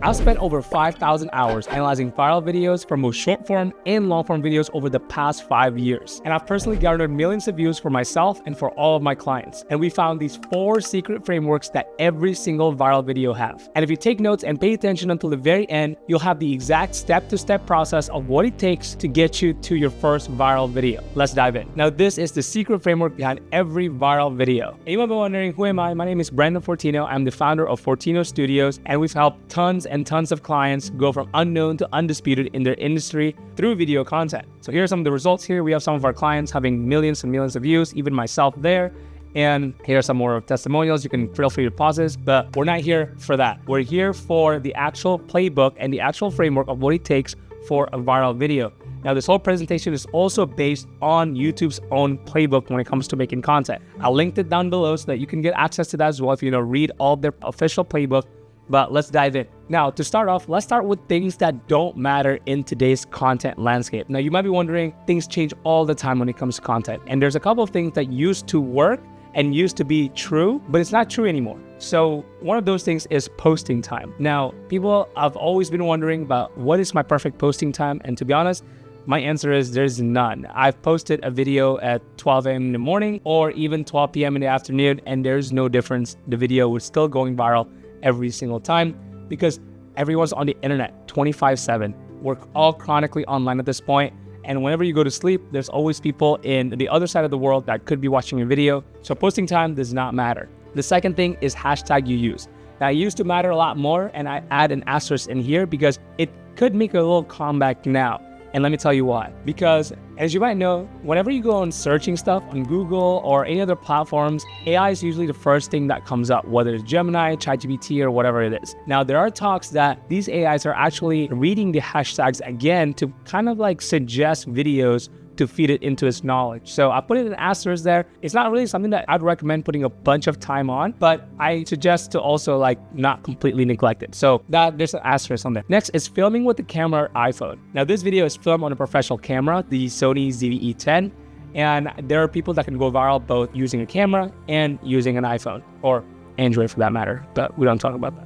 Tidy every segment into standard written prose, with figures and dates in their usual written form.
I've spent over 5,000 hours analyzing viral videos for both short form and long form videos over the past 5 years. And I've personally garnered millions of views for myself and for all of my clients. And we found these 4 secret frameworks that every single viral video have. And if you take notes and pay attention until the very end, you'll have the exact step-to-step process of what it takes to get you to your first viral video. Let's dive in. Now, this is the secret framework behind every viral video. And you might be wondering, who am I? My name is Brandon Fortino. I'm the founder of Fortino Studios, and we've helped tons and tons of clients go from unknown to undisputed in their industry through video content. So here are some of the results here. We have some of our clients having millions and millions of views, even myself there. And here are some more testimonials. You can feel free to pause this, but we're not here for that. We're here for the actual playbook and the actual framework of what it takes for a viral video. Now, this whole presentation is also based on YouTube's own playbook when it comes to making content. I linked it down below so that you can get access to that as well if you read all their official playbook. But let's dive in. Now, to start off, let's start with things that don't matter in today's content landscape. Now, you might be wondering, things change all the time when it comes to content. And there's a couple of things that used to work and used to be true, but it's not true anymore. So one of those things is posting time. Now, people have always been wondering about what is my perfect posting time. And to be honest, my answer is there's none. I've posted a video at 12 a.m. in the morning or even 12 p.m. in the afternoon, and there's no difference. The video was still going viral every single time because everyone's on the internet 24/7. We're all chronically online at this point. And whenever you go to sleep, there's always people in the other side of the world that could be watching your video. So posting time does not matter. The second thing is hashtag you use. Now, it used to matter a lot more, and I add an asterisk in here because it could make a little comeback now. And let me tell you why. Because as you might know, whenever you go on searching stuff on Google or any other platforms, AI is usually the first thing that comes up, whether it's Gemini, ChatGPT, or whatever it is. Now, there are talks that these AIs are actually reading the hashtags again to kind of like suggest videos to feed it into its knowledge. So I put it in asterisk there. It's not really something that I'd recommend putting a bunch of time on, but I suggest to also not completely neglect it. So there's an asterisk on there. Next is filming with the camera or iPhone. Now, this video is filmed on a professional camera, the Sony ZV-E10, and there are people that can go viral both using a camera and using an iPhone or Android for that matter, but we don't talk about that.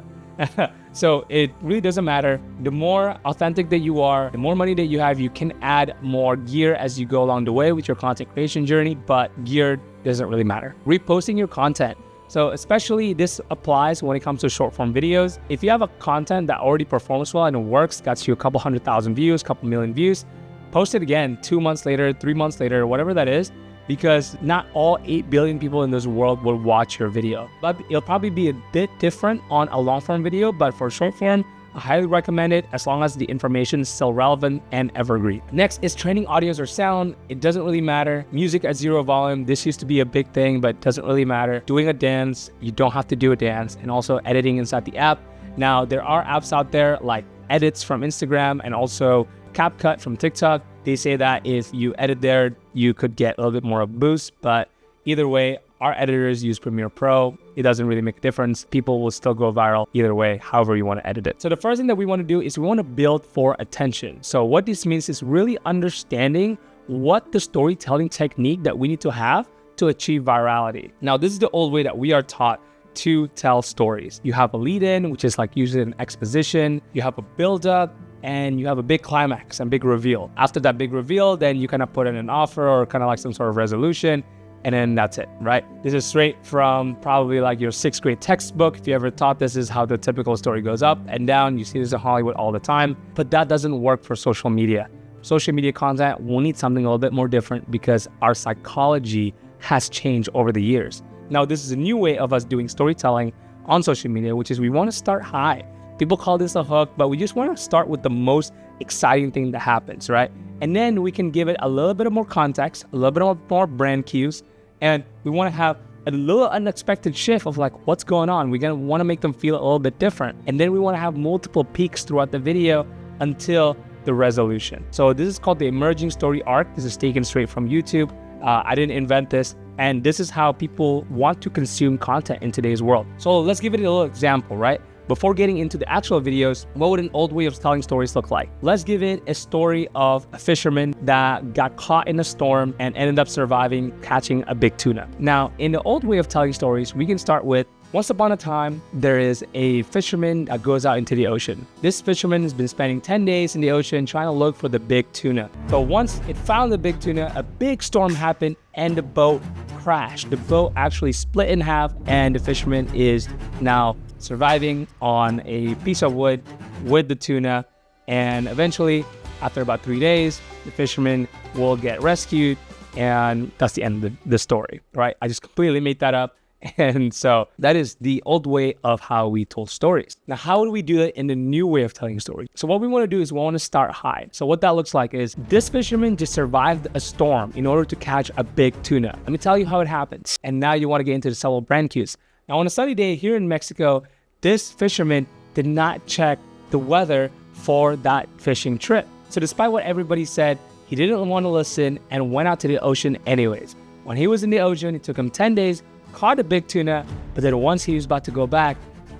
So it really doesn't matter. The more authentic that you are, the more money that you have, you can add more gear as you go along the way with your content creation journey, but gear doesn't really matter. Reposting your content. So especially this applies when it comes to short form videos. If you have a content that already performs well and it works, got you a couple 100,000 views, couple million views, post it again 2 months later, 3 months later, whatever that is, because not all 8 billion people in this world will watch your video. But it'll probably be a bit different on a long form video, but for short form, I highly recommend it as long as the information is still relevant and evergreen. Next is training audios or sound. It doesn't really matter. Music at 0 volume. This used to be a big thing, but it doesn't really matter. Doing a dance, you don't have to do a dance, and also editing inside the app. Now, there are apps out there like Edits from Instagram and also CapCut from TikTok. They say that if you edit there, you could get a little bit more of a boost, but either way, our editors use Premiere Pro. It doesn't really make a difference. People will still go viral either way, however you want to edit it. So the first thing that we want to do is we want to build for attention. So what this means is really understanding what the storytelling technique that we need to have to achieve virality. Now, this is the old way that we are taught to tell stories. You have a lead-in, which is like usually an exposition. You have a build-up, and you have a big climax and big reveal. After that big reveal, then you kind of put in an offer or kind of like some sort of resolution, and then that's it, right? This is straight from probably like your 6th grade textbook. If you ever thought this is how the typical story goes up and down, you see this in Hollywood all the time, but that doesn't work for social media. Social media content will need something a little bit more different because our psychology has changed over the years. Now, this is a new way of us doing storytelling on social media, which is we want to start high. People call this a hook, but we just want to start with the most exciting thing that happens, right? And then we can give it a little bit of more context, a little bit more brand cues, and we want to have a little unexpected shift of like what's going on. We're going to want to make them feel a little bit different. And then we want to have multiple peaks throughout the video until the resolution. So this is called the emerging story arc. This is taken straight from YouTube. I didn't invent this. And this is how people want to consume content in today's world. So let's give it a little example, right? Before getting into the actual videos, what would an old way of telling stories look like? Let's give it a story of a fisherman that got caught in a storm and ended up surviving, catching a big tuna. Now, in the old way of telling stories, we can start with Once upon a time, there is a fisherman that goes out into the ocean. This fisherman has been spending 10 days in the ocean trying to look for the big tuna. So once it found the big tuna, a big storm happened and the boat crashed. The boat actually split in half and the fisherman is now surviving on a piece of wood with the tuna. And eventually, after about 3 days, the fisherman will get rescued, and that's the end of the story, right? I just completely made that up. And so that is the old way of how we told stories. Now, how do we do that in the new way of telling stories? So what we want to do is we want to start high. So what that looks like is this fisherman just survived a storm in order to catch a big tuna. Let me tell you how it happens. And now you want to get into the several brand cues. Now, on a sunny day here in Mexico, this fisherman did not check the weather for that fishing trip. So despite what everybody said, he didn't want to listen and went out to the ocean anyways. When he was in the ocean, it took him 10 days, caught a big tuna, but then once he was about to go back,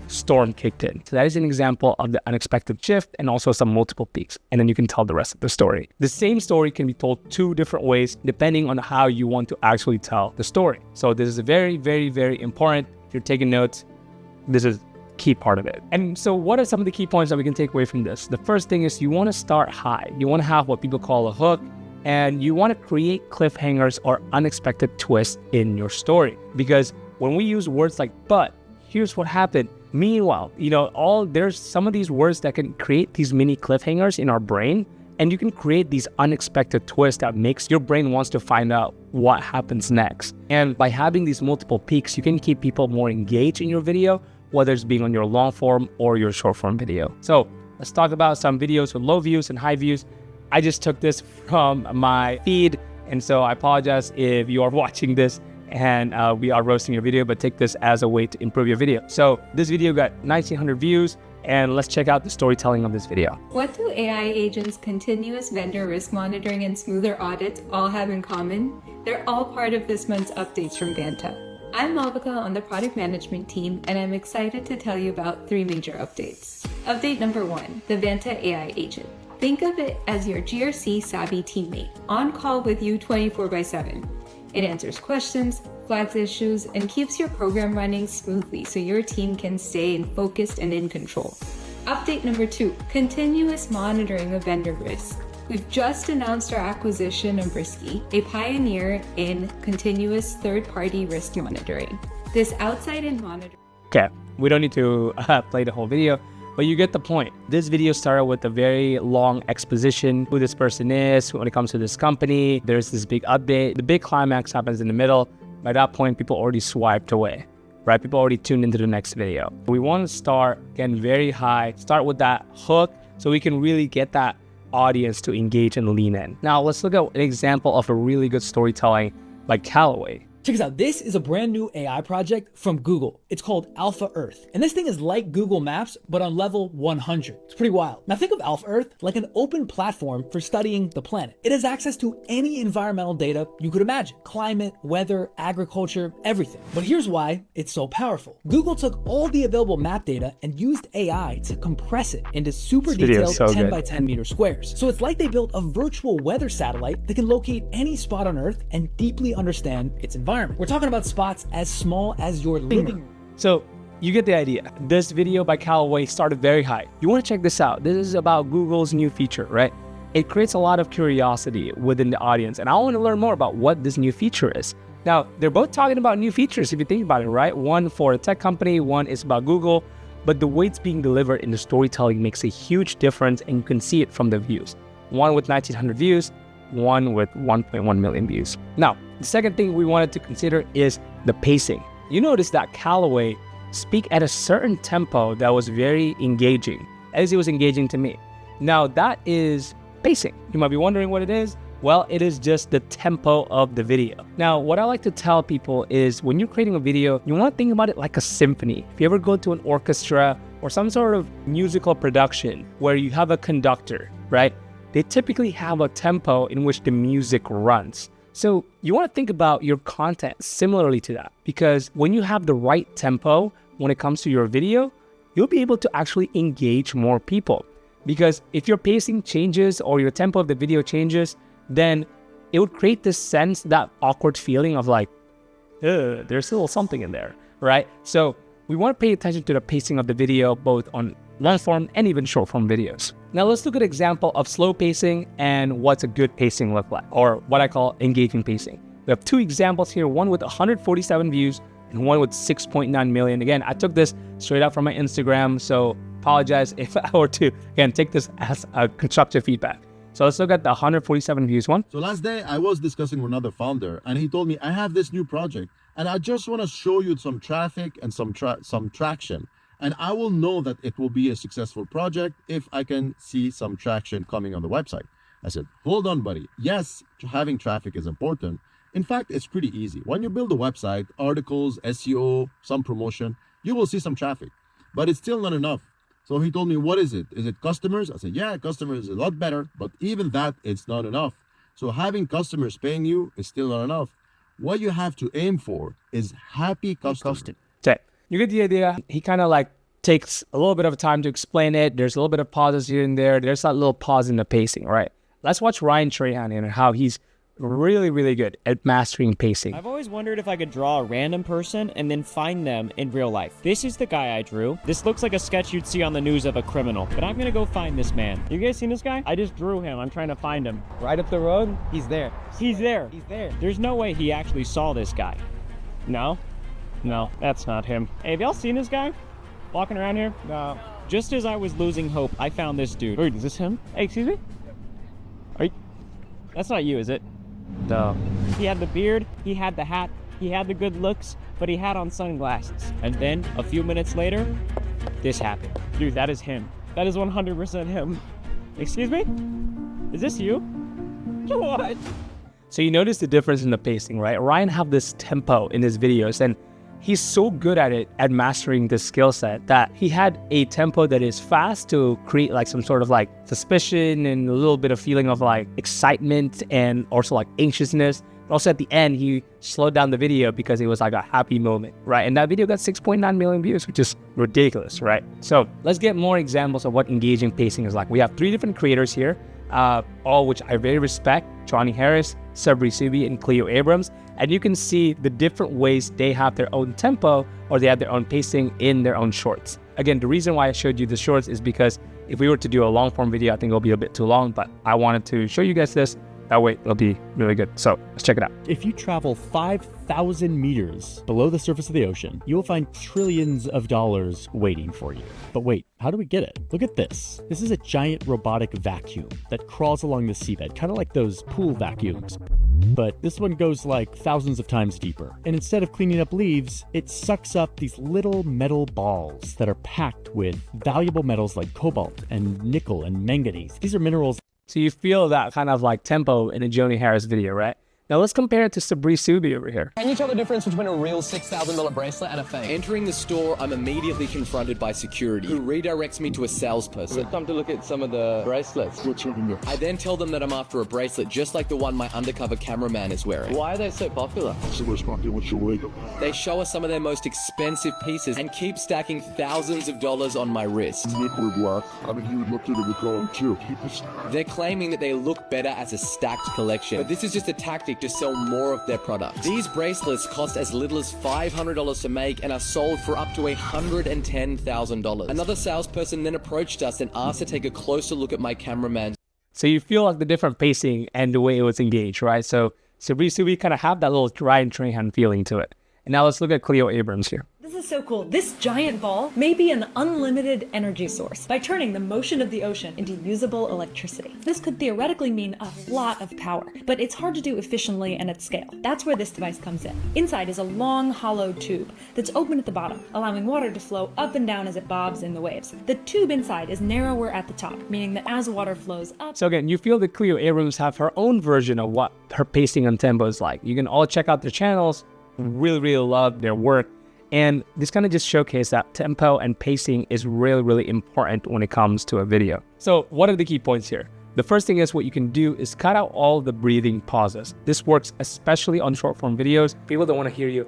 storm kicked in. So that is an example of the unexpected shift and also some multiple peaks. And then you can tell the rest of the story. The same story can be told 2 different ways depending on how you want to actually tell the story. So this is very, very, very important. If you're taking notes, this is key part of it. And so what are some of the key points that we can take away from this? The first thing is you want to start high. You want to have what people call a hook, and you want to create cliffhangers or unexpected twists in your story. Because when we use words like, but here's what happened, meanwhile, there's some of these words that can create these mini cliffhangers in our brain, and you can create these unexpected twists that makes your brain wants to find out what happens next. And by having these multiple peaks, you can keep people more engaged in your video, whether it's being on your long form or your short form video. So let's talk about some videos with low views and high views. I just took this from my feed, and so I apologize if you are watching this and we are roasting your video, but take this as a way to improve your video. So this video got 1,900 views, and let's check out the storytelling of this video. What do AI agents, continuous vendor risk monitoring, and smoother audits all have in common? They're all part of this month's updates from Vanta. I'm Malvika on the product management team, and I'm excited to tell you about 3 major updates. Update number 1, the Vanta AI agent. Think of it as your GRC savvy teammate, on call with you 24/7. It answers questions, flags issues, and keeps your program running smoothly so your team can stay focused and in control. Update number 2, continuous monitoring of vendor risk. We've just announced our acquisition of Risky, a pioneer in continuous third-party risk monitoring. This outside-in monitoring... Okay, we don't need to play the whole video, but you get the point. This video started with a very long exposition, who this person is, when it comes to this company. There's this big update. The big climax happens in the middle. By that point, people already swiped away, right? People already tuned into the next video. We want to start getting very high, start with that hook so we can really get that audience to engage and lean in. Now, let's look at an example of a really good storytelling like Callaway. Check this out. This is a brand new AI project from Google. It's called Alpha Earth. And this thing is like Google Maps, but on level 100. It's pretty wild. Now think of Alpha Earth like an open platform for studying the planet. It has access to any environmental data you could imagine. Climate, weather, agriculture, everything. But here's why it's so powerful. Google took all the available map data and used AI to compress it into super detailed 10 by 10 meter squares. So it's like they built a virtual weather satellite that can locate any spot on Earth and deeply understand its environment. We're talking about spots as small as your living room. So you get the idea. This video by Callaway started very high. You want to check this out. This is about Google's new feature, right? It creates a lot of curiosity within the audience, and I want to learn more about what this new feature is. Now, they're both talking about new features if you think about it, right? One for a tech company, one is about Google, but the way it's being delivered in the storytelling makes a huge difference, and you can see it from the views. One with 1,900 views, one with 1.1 million views. Now, the second thing we wanted to consider is the pacing. You notice that Callaway speak at a certain tempo that was very engaging, as it was engaging to me. Now, that is pacing. You might be wondering what it is. Well, it is just the tempo of the video. Now, what I like to tell people is when you're creating a video, you want to think about it like a symphony. If you ever go to an orchestra or some sort of musical production where you have a conductor, right? They typically have a tempo in which the music runs. So you want to think about your content similarly to that, because when you have the right tempo when it comes to your video, you'll be able to actually engage more people. Because if your pacing changes or your tempo of the video changes, then it would create this sense, that awkward feeling of like, there's still something in there, right? So we want to pay attention to the pacing of the video, both on long form and even short form videos. Now let's look at an example of slow pacing and what's a good pacing look like, or what I call engaging pacing. We have two examples here, one with 147 views and one with 6.9 million. Again, I took this straight out from my Instagram, so apologize if I were to, again, take this as a constructive feedback. So let's look at the 147 views one. So last day I was discussing with another founder and he told me, I have this new project and I just want to show you some traffic and some traction. And I will know that it will be a successful project if I can see some traction coming on the website. I said, hold on, buddy. Yes, having traffic is important. In fact, it's pretty easy. When you build a website, articles, SEO, some promotion, you will see some traffic, but it's still not enough. So he told me, what is it? Is it customers? I said, yeah, customers is a lot better, but even that, it's not enough. So having customers paying you is still not enough. What you have to aim for is happy customers. Okay, you get the idea. He kind of like takes a little bit of time to explain it. There's a little bit of pauses here and there. There's that little pause in the pacing, right? Let's watch Ryan Trahan and how he's really good at mastering pacing. I've always wondered if I could draw a random person and then find them in real life. This is the guy I drew. This looks like a sketch you'd see on the news of a criminal, but I'm gonna go find this man. You guys seen this guy? I just drew him. I'm trying to find him. Right up the road, he's there. He's there. He's there. There's no way he actually saw this guy. No, that's not him. Hey, have y'all seen this guy walking around here? No. Just as I was losing hope, I found this dude. Wait, is this him? Hey, excuse me? Are you... That's not you, is it? No. He had the beard, he had the hat, he had the good looks, but he had on sunglasses. And then, a few minutes later, this happened. Dude, that is him. That is 100% him. Excuse me? Is this you? What? So you notice the difference in the pacing, right? Ryan have this tempo in his videos, and he's so good at it, at mastering this skill set, that he had a tempo that is fast to create like some sort of like suspicion and a little bit of feeling of like excitement and also like anxiousness. But also at the end, he slowed down the video because it was like a happy moment, right? And that video got 6.9 million views, which is ridiculous, right? So let's get more examples of what engaging pacing is like. We have 3 different creators here, all which I very respect: Johnny Harris, Sabri Subi, and Cleo Abrams. And you can see the different ways they have their own tempo or they have their own pacing in their own shorts. Again, the reason why I showed you the shorts is because if we were to do a long form video, I think it'll be a bit too long, but I wanted to show you guys this. That way it'll be really good. So let's check it out. If you travel 5,000 meters below the surface of the ocean, you will find trillions of dollars waiting for you. But wait, how do we get it? Look at this. This is a giant robotic vacuum that crawls along the seabed, kind of like those pool vacuums. But this one goes like thousands of times deeper. And instead of cleaning up leaves, it sucks up these little metal balls that are packed with valuable metals like cobalt and nickel and manganese. These are minerals. So you feel that kind of like tempo in a Johnny Harris video, right? Now let's compare it to Sabri Subi over here. Can you tell the difference between a real $6,000 bracelet and a fake? Entering the store, I'm immediately confronted by security, who redirects me to a salesperson. Time to look at some of the bracelets. I then tell them that I'm after a bracelet just like the one my undercover cameraman is wearing. Why are they so popular? They show us some of their most expensive pieces and keep stacking thousands of dollars on my wrist. They're claiming that they look better as a stacked collection, but this is just a tactic to sell more of their product. These bracelets cost as little as $500 to make and are sold for up to $110,000. Another salesperson then approached us and asked to take a closer look at my cameraman. So you feel like the different pacing and the way it was engaged, right? So Sabri Subi kind of have that little Ryan Trahan feeling to it. And now let's look at Cleo Abrams here. This is so cool. This giant ball may be an unlimited energy source by turning the motion of the ocean into usable electricity. This could theoretically mean a lot of power, but it's hard to do efficiently and at scale. That's where this device comes in. Inside is a long, hollow tube that's open at the bottom, allowing water to flow up and down as it bobs in the waves. The tube inside is narrower at the top, meaning that as water flows up... So again, you feel that Cleo Abrams have her own version of what her pacing and tempo is like. You can all check out their channels. Really love their work. And this kind of just showcased that tempo and pacing is really important when it comes to a video. So what are the key points here? The first thing is what you can do is cut out all the breathing pauses. This works especially on short form videos. People don't want to hear you.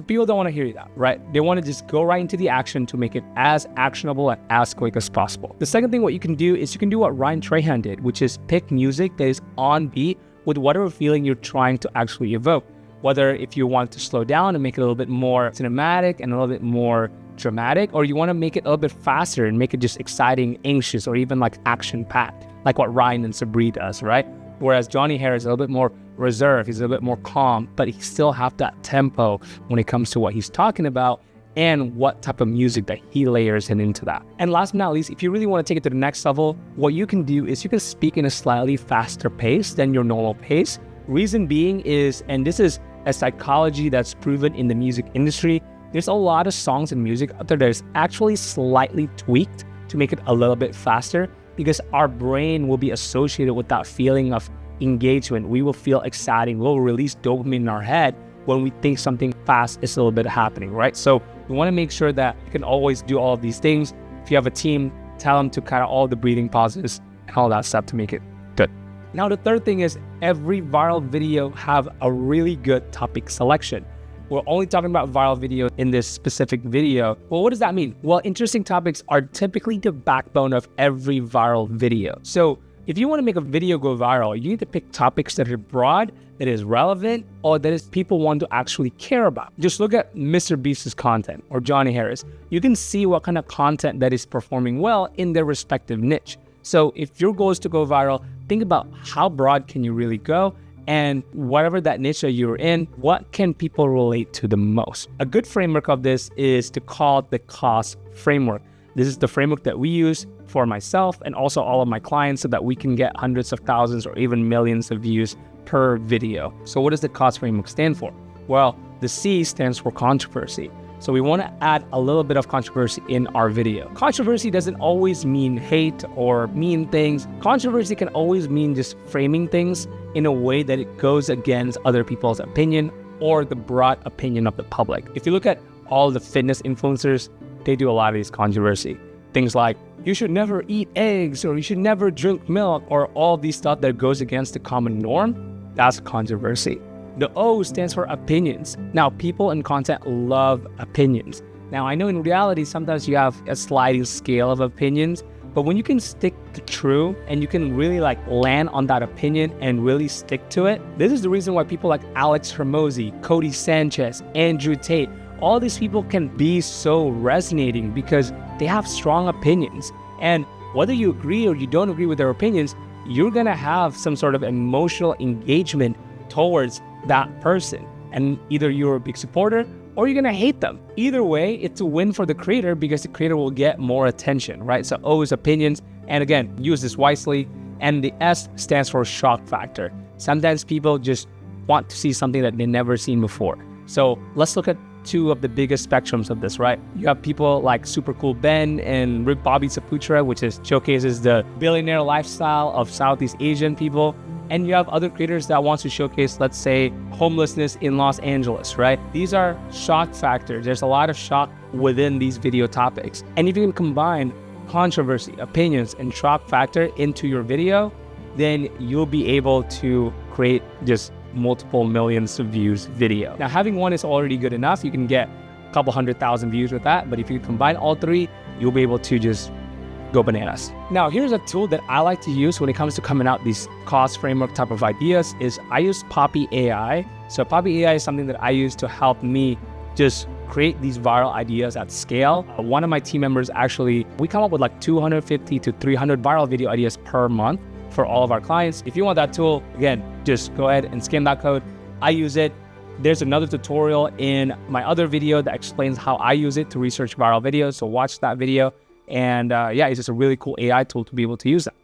People don't want to hear that, right? They want to just go right into the action to make it as actionable and as quick as possible. The second thing what you can do is you can do what Ryan Trahan did, which is pick music that is on beat with whatever feeling you're trying to actually evoke. Whether if you want to slow down and make it a little bit more cinematic and a little bit more dramatic, or you want to make it a little bit faster and make it just exciting, anxious, or even like action-packed, like what Ryan and Sabri does, right? Whereas Johnny Hair is a little bit more reserved, he's a little bit more calm, but he still have that tempo when it comes to what he's talking about and what type of music that he layers into that. And last but not least, if you really want to take it to the next level, what you can do is you can speak in a slightly faster pace than your normal pace. Reason being is, and this is a psychology that's proven in the music industry, there's a lot of songs and music out there that is actually slightly tweaked to make it a little bit faster, because our brain will be associated with that feeling of engagement. We will feel exciting. We'll release dopamine in our head when we think something fast is a little bit happening, right? So we want to make sure that you can always do all of these things. If you have a team, tell them to kind of all the breathing pauses and all that stuff to make it good. Now, the third thing is every viral video have a really good topic selection. We're only talking about viral video in this specific video. Well, what does that mean? Well, interesting topics are typically the backbone of every viral video. So if you want to make a video go viral, you need to pick topics that are broad, that is relevant, or that is people want to actually care about. Just look at Mr. Beast's content or Johnny Harris. You can see what kind of content that is performing well in their respective niche. So if your goal is to go viral, think about how broad can you really go, and whatever that niche that you're in, what can people relate to the most? A good framework of this is to call it the cost framework. This is the framework that we use for myself and also all of my clients so that we can get hundreds of thousands or even millions of views per video. So what does the cost framework stand for? Well, the C stands for controversy. So we want to add a little bit of controversy in our video. Controversy doesn't always mean hate or mean things. Controversy can always mean just framing things in a way that it goes against other people's opinion or the broad opinion of the public. If you look at all the fitness influencers, they do a lot of these controversy. Things like, you should never eat eggs, or you should never drink milk, or all these stuff that goes against the common norm. That's controversy. The O stands for opinions. Now, people and content love opinions. Now, I know in reality, sometimes you have a sliding scale of opinions, but when you can stick to true and you can really like land on that opinion and really stick to it, this is the reason why people like Alex Hormozy, Cody Sanchez, Andrew Tate, all these people can be so resonating because they have strong opinions. And whether you agree or you don't agree with their opinions, you're gonna have some sort of emotional engagement towards that person. And either you're a big supporter or you're gonna hate them. Either way, it's a win for the creator because the creator will get more attention, right? So O is opinions. And again, use this wisely. And the S stands for shock factor. Sometimes people just want to see something that they've never seen before. So let's look at two of the biggest spectrums of this, right? You have people like Super Cool Ben and Bobby Saputra, which showcases the billionaire lifestyle of Southeast Asian people. And you have other creators that want to showcase, let's say, homelessness in Los Angeles, right? These are shock factors. There's a lot of shock within these video topics. And if you can combine controversy, opinions, and shock factor into your video, then you'll be able to create just multiple millions of views video. Now, having one is already good enough. You can get a couple 100,000 views with that. But if you combine all three, you'll be able to just go bananas. Now, here's a tool that I like to use when it comes to coming out these cost framework type of ideas is I use Poppy AI. So Poppy AI is something that I use to help me just create these viral ideas at scale. One of my team members actually, we come up with like 250 to 300 viral video ideas per month for all of our clients. If you want that tool, again, just go ahead and scan that code. I use it. There's another tutorial in my other video that explains how I use it to research viral videos. So watch that video. And yeah, it's just a really cool AI tool to be able to use that.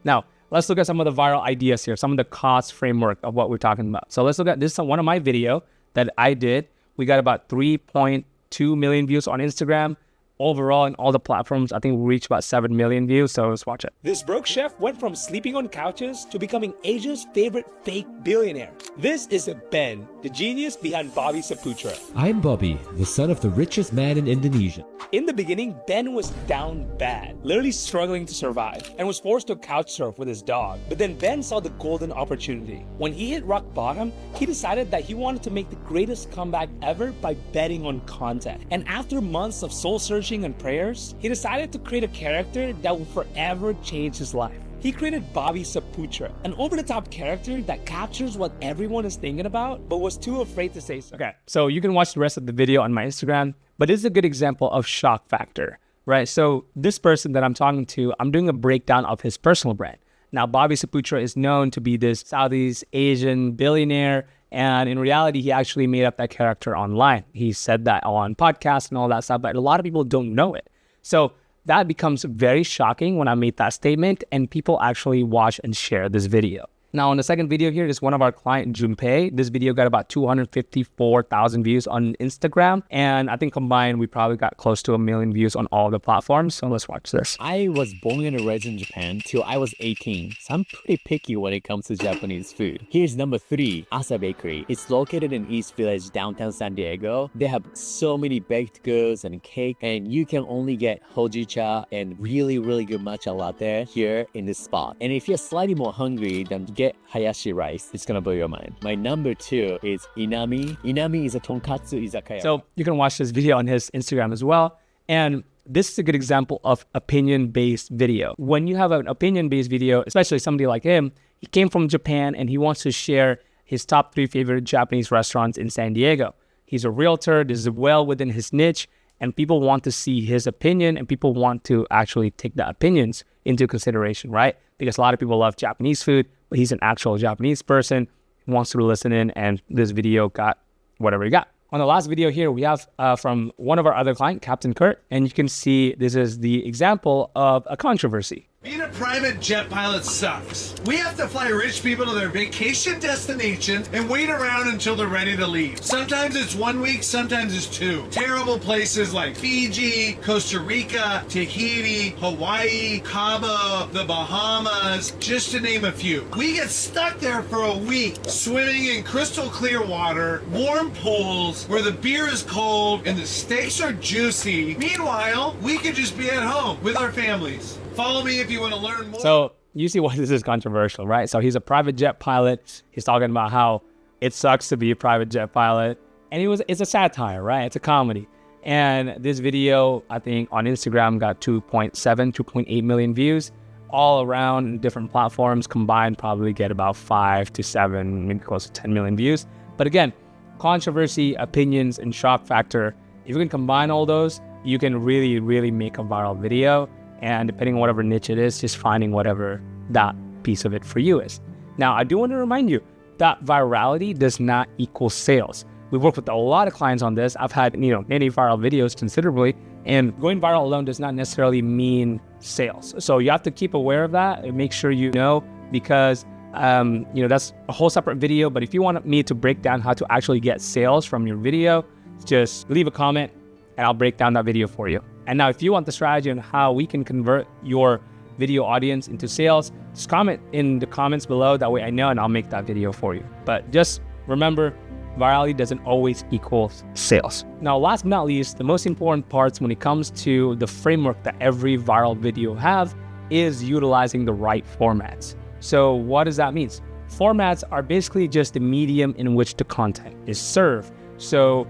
Now, let's look at some of the viral ideas here, some of the cost framework of what we're talking about. So let's look at this one of my video that I did. We got about 3.2 million views on Instagram. Overall, in all the platforms, I think we reached about 7 million views, so let's watch it. This broke chef went from sleeping on couches to becoming Asia's favorite fake billionaire. This is Ben, the genius behind Bobby Saputra. I'm Bobby, the son of the richest man in Indonesia. In the beginning, Ben was down bad, literally struggling to survive, and was forced to couch surf with his dog. But then Ben saw the golden opportunity. When he hit rock bottom, he decided that he wanted to make the greatest comeback ever by betting on content. And after months of soul searching and prayers, he decided to create a character that will forever change his life. He created Bobby Saputra, an over-the-top character that captures what everyone is thinking about, but was too afraid to say so. Okay, so you can watch the rest of the video on my Instagram, but this is a good example of shock factor, right? So this person that I'm talking to, I'm doing a breakdown of his personal brand. Now, Bobby Saputra is known to be this Southeast Asian billionaire, and in reality, he actually made up that character online. He said that on podcasts and all that stuff, but a lot of people don't know it. So that becomes very shocking when I made that statement, and people actually watch and share this video. Now, on the second video here, this is one of our client, Junpei. This video got about 254,000 views on Instagram. And I think combined, we probably got close to 1 million views on all the platforms. So let's watch this. I was born and raised in Japan till I was 18. So I'm pretty picky when it comes to Japanese food. Here's number 3, Asa Bakery. It's located in East Village, downtown San Diego. They have so many baked goods and cake. And you can only get hojicha and really, really good matcha latte here in this spot. And if you're slightly more hungry, then get hayashi rice. It's gonna blow your mind. My number 2 is Inami. Inami is a tonkatsu izakaya. So you can watch this video on his Instagram as well. And this is a good example of opinion-based video. When you have an opinion-based video, especially somebody like him, he came from Japan and he wants to share his top 3 favorite Japanese restaurants in San Diego. He's a realtor. This is well within his niche, and people want to see his opinion, and people want to actually take the opinions into consideration, right? Because a lot of people love Japanese food, but he's an actual Japanese person who wants to listen in, and this video got whatever he got. On the last video here, we have from one of our other clients, Captain Kurt, and you can see this is the example of a controversy. Being a private jet pilot sucks. We have to fly rich people to their vacation destinations and wait around until they're ready to leave. Sometimes it's 1 week, sometimes it's 2. Terrible places like Fiji, Costa Rica, Tahiti, Hawaii, Cabo, the Bahamas, just to name a few. We get stuck there for a week, swimming in crystal clear water, warm pools, where the beer is cold and the steaks are juicy. Meanwhile, we could just be at home with our families. Follow me if you want to learn more. So you see why this is controversial, right? So he's a private jet pilot. He's talking about how it sucks to be a private jet pilot. And it's a satire, right? It's a comedy. And this video, I think on Instagram got 2.8 million views all around different platforms combined, probably get about 5 to 7, maybe close to 10 million views. But again, controversy, opinions, and shock factor. If you can combine all those, you can really, really make a viral video. And depending on whatever niche it is, just finding whatever that piece of it for you is. Now, I do want to remind you that virality does not equal sales. We've worked with a lot of clients on this. I've had, many viral videos considerably, and going viral alone does not necessarily mean sales. So you have to keep aware of that and make sure you know, because that's a whole separate video. But if you want me to break down how to actually get sales from your video, just leave a comment and I'll break down that video for you. And now if you want the strategy on how we can convert your video audience into sales, just comment in the comments below. That way I know and I'll make that video for you. But just remember, virality doesn't always equal sales. Now, last but not least, the most important parts when it comes to the framework that every viral video have is utilizing the right formats. So what does that mean? Formats are basically just the medium in which the content is served. So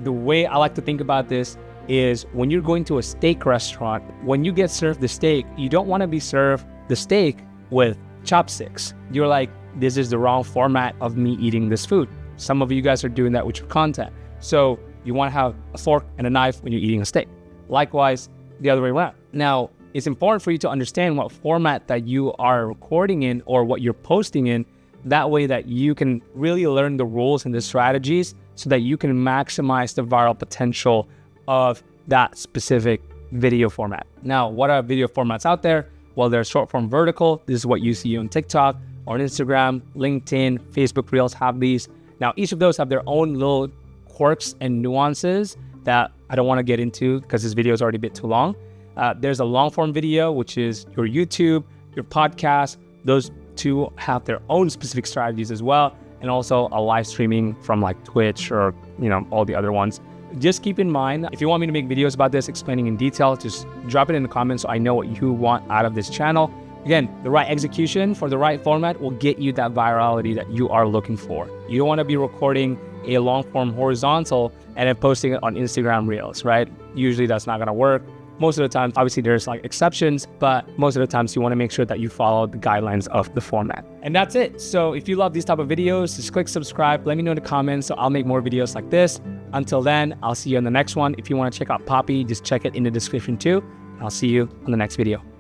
the way I like to think about this is when you're going to a steak restaurant, when you get served the steak, you don't want to be served the steak with chopsticks. You're like, this is the wrong format of me eating this food. Some of you guys are doing that with your content. So you want to have a fork and a knife when you're eating a steak. Likewise, the other way around. Now, it's important for you to understand what format that you are recording in or what you're posting in. That way that you can really learn the rules and the strategies so that you can maximize the viral potential of that specific video format. Now, what are video formats out there? Well, there's short form vertical. This is what you see on TikTok or on Instagram, LinkedIn, Facebook Reels have these. Now, each of those have their own little quirks and nuances that I don't want to get into because this video is already a bit too long. There's a long form video, which is your YouTube, your podcast. Those two have their own specific strategies as well. And also a live streaming from like Twitch or, all the other ones. Just keep in mind, if you want me to make videos about this, explaining in detail, just drop it in the comments so I know what you want out of this channel. Again, the right execution for the right format will get you that virality that you are looking for. You don't want to be recording a long form horizontal and then posting it on Instagram Reels, right? Usually that's not going to work. Most of the time, obviously there's like exceptions, but most of the times you want to make sure that you follow the guidelines of the format. And that's it. So if you love these type of videos, just click subscribe, let me know in the comments so I'll make more videos like this. Until then, I'll see you in the next one. If you want to check out Poppy, just check it in the description too. I'll see you on the next video.